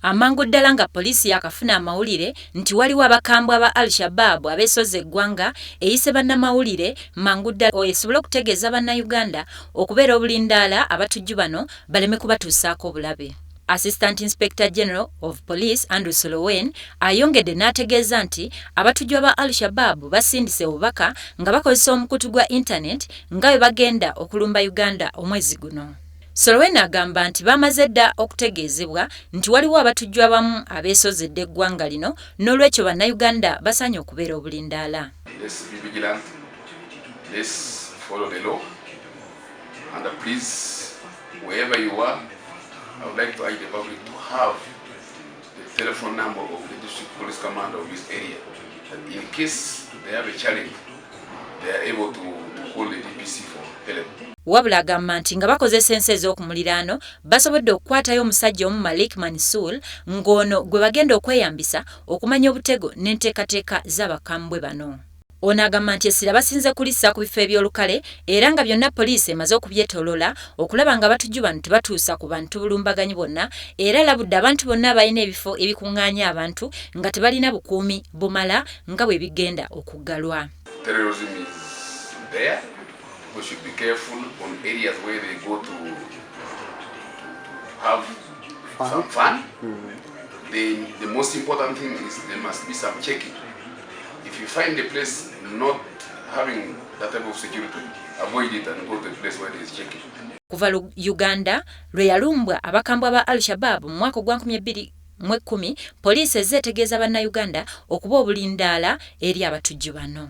Amangu ddala nga poliisi yakafuna amawulire nti waliwo abakambwe aba Al-shabab abesoze egwanga eyise bannamawulire mangu ddala esobole okutegeeza bannayuganda okubeera obulindaala abatujju bano baleme kubatuusaako obulabe. Assistant Inspector General of Police Andrew Sorowen ayongedde n'ategeeza nti abatujju aba Al-shabab basindise obubaka nga bakozesa omukutu gwa internet nga bwe bagenda okulumba Uganda omwezi guno. Sorowen agamba nti bamaze dda okutegeezebwa nti waliwo abatujju abamu abeesozedde eggwanga lino n'olwekyo bannayuganda basaanye okubeera obulindaala. I would like to urge the public to have the telephone number of the district police commander of this area. That in case they have a challenge, they are able to call the DPC for help. Wabula agamba nti nga bakozesa ensi ez'okumuliraano basobodde okukwatayo omusajja omu Malik Mansour ng'ono gwe bagenda okweyambisa okumanya obutego n'enteekateeka z'abakambwe bano. Ono agamba nti essira basinze kulissa ku bifo eby'olukale era nga byonna poliisi emaze okubyetoolola okulaba nga abatujju bano tebatuusa ku bantu bulumbaganyi bonna era alabudde abantu bonna abalina ebifo ebikuŋŋaanya abantu nga tebalina bukuumi bumala nga bwe bigenda okuggalwa. Terrorism is there. We should be careful on areas where they go to have some fun. The most important thing is there must be some checking. If you find a place not having that type of security, avoid it and go to the place where there is checking. Kuva Uganda lwe yalumbwa abakambwe aba Al-shabab mu mwaka gwa 2010, poliisi ezzeetegeeza bannayuganda okuba obulindaala eri abatujju bano.